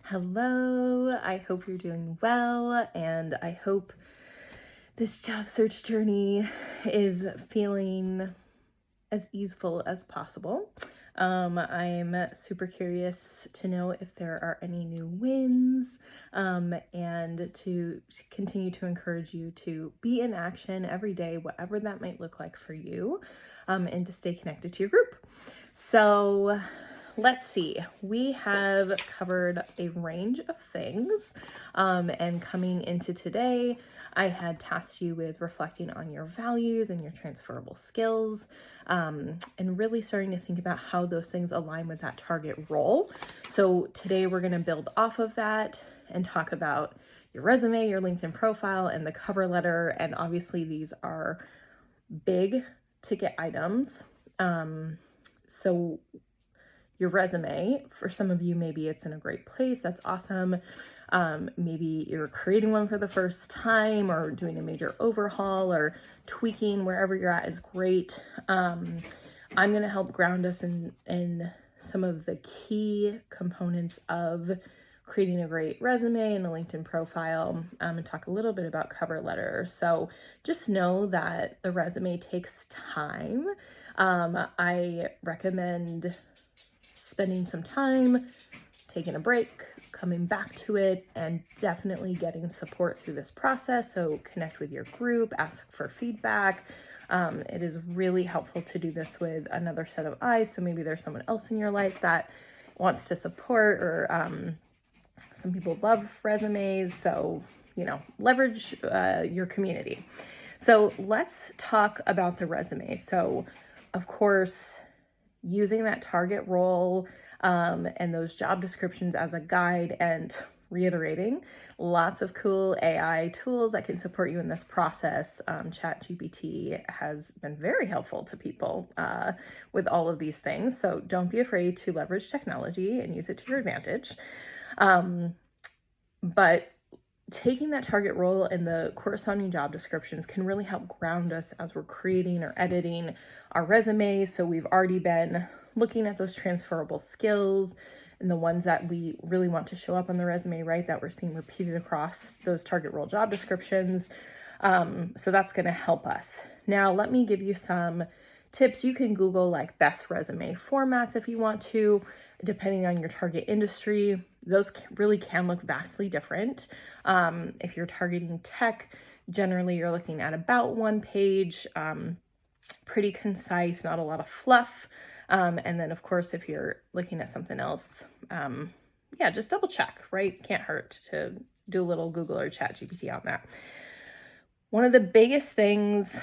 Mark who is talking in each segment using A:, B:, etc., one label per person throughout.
A: Hello, I hope you're doing well, and I hope this job search journey is feeling as easeful as possible. I'm super curious to know if there are any new wins, and to continue to encourage you to be in action every day, whatever that might look like for you, and to stay connected to your group. So, let's see, we have covered a range of things, and coming into today, I had tasked you with reflecting on your values and your transferable skills, and really starting to think about how those things align with that target role. So today we're going to build off of that and talk about your resume, your LinkedIn profile, and the cover letter. And obviously these are big ticket items. So your resume, for some of you, maybe it's in a great place. That's awesome. Maybe you're creating one for the first time or doing a major overhaul or tweaking wherever you're at is great. I'm going to help ground us in some of the key components of creating a great resume and a LinkedIn profile, and talk a little bit about cover letter. So just know that the resume takes time. I recommend spending some time, taking a break, coming back to it, and definitely getting support through this process. So connect with your group, ask for feedback. It is really helpful to do this with another set of eyes. So maybe there's someone else in your life that wants to support, or some people love resumes. So, leverage your community. So let's talk about the resume. So, of course, using that target role, and those job descriptions as a guide, and reiterating lots of cool AI tools that can support you in this process. ChatGPT has been very helpful to people with all of these things. So don't be afraid to leverage technology and use it to your advantage. But taking that target role and the corresponding job descriptions can really help ground us as we're creating or editing our resume. So we've already been looking at those transferable skills and the ones that we really want to show up on the resume, right? That we're seeing repeated across those target role job descriptions. So that's going to help us. Now, let me give you some tips. You can Google like best resume formats if you want to, depending on your target industry. Those really can look vastly different. If you're targeting tech, generally you're looking at about one page, pretty concise, not a lot of fluff. And then of course, if you're looking at something else, just double check, right? Can't hurt to do a little Google or ChatGPT on that. One of the biggest things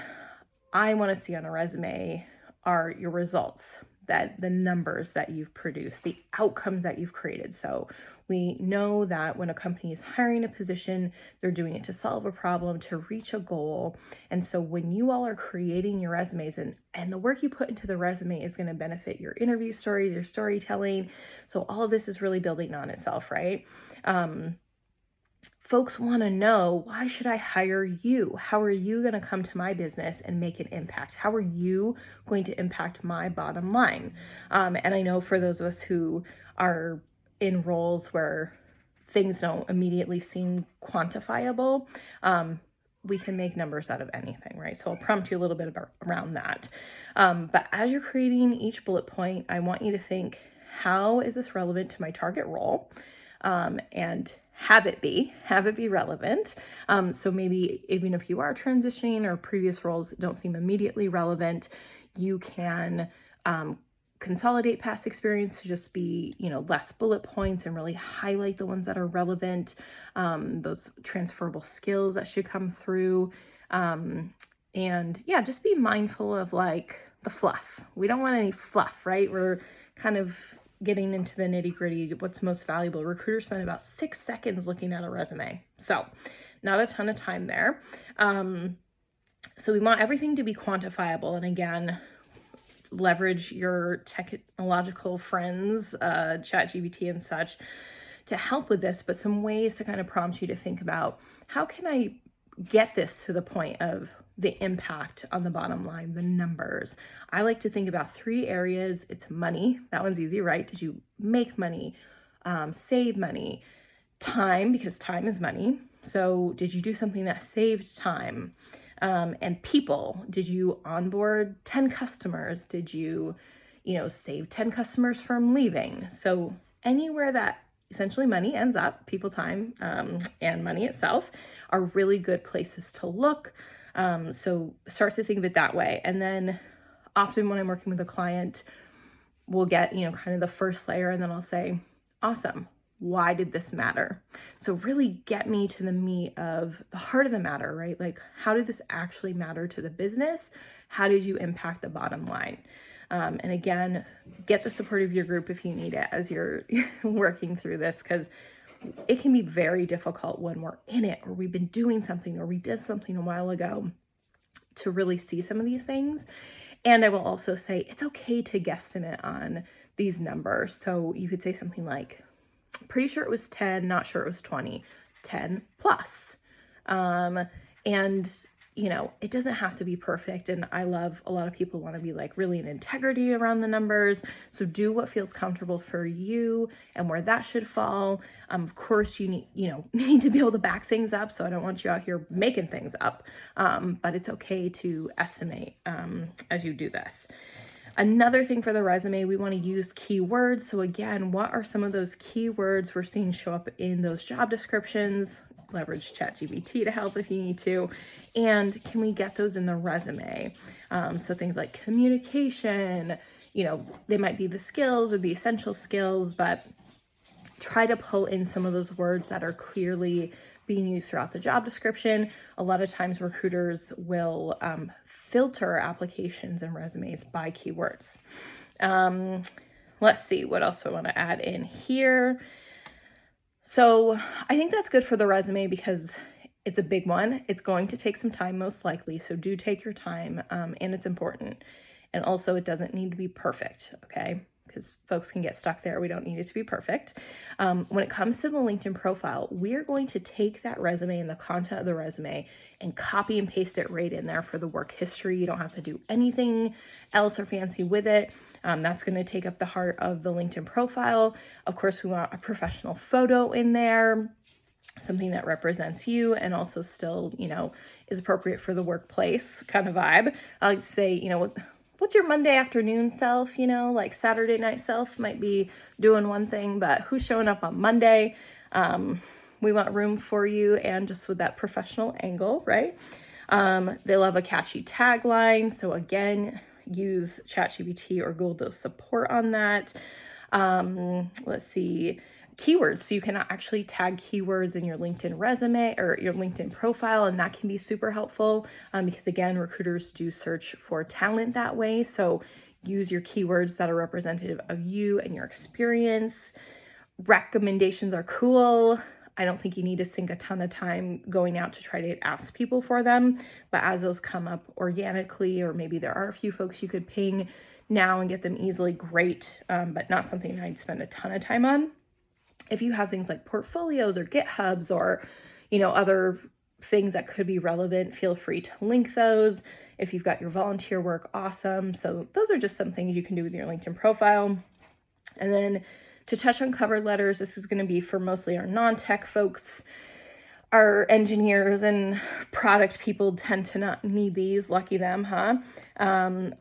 A: I want to see on a resume are your results, that the numbers that you've produced, the outcomes that you've created. So we know that when a company is hiring a position, they're doing it to solve a problem, to reach a goal. And so when you all are creating your resumes, and the work you put into the resume is going to benefit your interview stories, your storytelling. So all of this is really building on itself, right? Folks want to know, why should I hire you? How are you going to come to my business and make an impact? How are you going to impact my bottom line? And I know for those of us who are in roles where things don't immediately seem quantifiable, we can make numbers out of anything, right? So I'll prompt you a little bit around that. But as you're creating each bullet point, I want you to think, how is this relevant to my target role? And have it be relevant. So maybe even if you are transitioning or previous roles don't seem immediately relevant, you can consolidate past experience to just be, less bullet points and really highlight the ones that are relevant, those transferable skills that should come through. Just be mindful of like the fluff. We don't want any fluff, right? We're kind of getting into the nitty gritty, what's most valuable. Recruiters spend about 6 seconds looking at a resume. So not a ton of time there. So we want everything to be quantifiable. And again, leverage your technological friends, ChatGPT and such, to help with this, but some ways to kind of prompt you to think about, how can I get this to the point of the impact on the bottom line, the numbers? I like to think about 3 areas. It's money. That one's easy, right? Did you make money? save money, time, because time is money. So did you do something that saved time? And people, did you onboard 10 customers? Did you, save 10 customers from leaving? So anywhere that essentially money ends up, people, time, and money itself are really good places to look. So start to think of it that way. And then often when I'm working with a client, we'll get, kind of the first layer, and then I'll say, awesome, why did this matter? So really get me to the meat of the heart of the matter, right? Like, how did this actually matter to the business? How did you impact the bottom line? And again, get the support of your group if you need it as you're working through this, because it can be very difficult when we're in it, or we've been doing something, or we did something a while ago, to really see some of these things. And I will also say it's okay to guesstimate on these numbers. So you could say something like, pretty sure it was 10, not sure it was 20, 10 plus. And it doesn't have to be perfect. And I love, a lot of people want to be like really in integrity around the numbers. So do what feels comfortable for you and where that should fall. Of course you need, need to be able to back things up. So I don't want you out here making things up. But it's okay to estimate, as you do this. Another thing for the resume, we want to use keywords. So again, what are some of those keywords we're seeing show up in those job descriptions? Leverage ChatGPT to help if you need to. And can we get those in the resume? So things like communication, they might be the skills or the essential skills, but try to pull in some of those words that are clearly being used throughout the job description. A lot of times recruiters will filter applications and resumes by keywords. Let's see, what else do I want to add in here? So I think that's good for the resume because it's a big one. It's going to take some time, most likely. So do take your time, and it's important. And also it doesn't need to be perfect, okay? Because folks can get stuck there. We don't need it to be perfect. When it comes to the LinkedIn profile, we are going to take that resume and the content of the resume and copy and paste it right in there for the work history. You don't have to do anything else or fancy with it. That's going to take up the heart of the LinkedIn profile. Of course, we want a professional photo in there, something that represents you and also still, is appropriate for the workplace kind of vibe. I like to say, what's your Monday afternoon self, like Saturday night self might be doing one thing, but who's showing up on Monday? We want room for you and just with that professional angle, right? They love a catchy tagline. So again, use ChatGPT or Google to support on that. Let's see, keywords. So you can actually tag keywords in your LinkedIn resume or your LinkedIn profile, and that can be super helpful because again, recruiters do search for talent that way. So use your keywords that are representative of you and your experience. Recommendations are cool. I don't think you need to sink a ton of time going out to try to ask people for them, but as those come up organically, or maybe there are a few folks you could ping now and get them easily, great, but not something I'd spend a ton of time on. If you have things like portfolios or GitHubs or, other things that could be relevant, feel free to link those. If you've got your volunteer work, awesome. So those are just some things you can do with your LinkedIn profile. And then to touch on cover letters, this is going to be for mostly our non-tech folks. Our engineers and product people tend to not need these, lucky them, huh?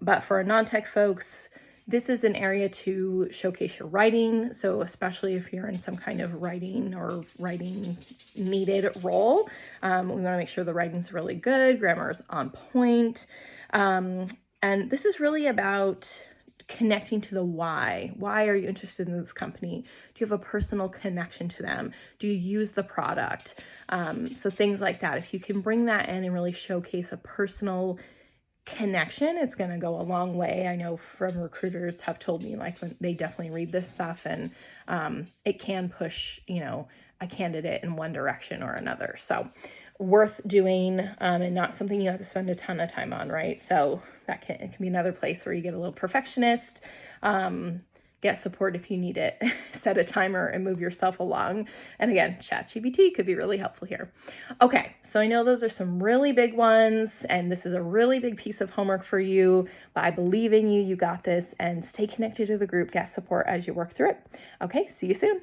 A: But for our non-tech folks, this is an area to showcase your writing. So especially if you're in some kind of writing or writing needed role, we want to make sure the writing's really good, grammar is on point. And this is really about connecting to the why. Why are you interested in this company? Do you have a personal connection to them? Do you use the product? So things like that. If you can bring that in and really showcase a personal connection, it's going to go a long way. I know from recruiters have told me like when they definitely read this stuff and it can push, a candidate in one direction or another. So worth doing and not something you have to spend a ton of time on, right? So it can be another place where you get a little perfectionist. Get support if you need it. Set a timer and move yourself along. And again, ChatGPT could be really helpful here. Okay, so I know those are some really big ones, and this is a really big piece of homework for you, but I believe in you. You got this, and stay connected to the group. Get support as you work through it. Okay, see you soon.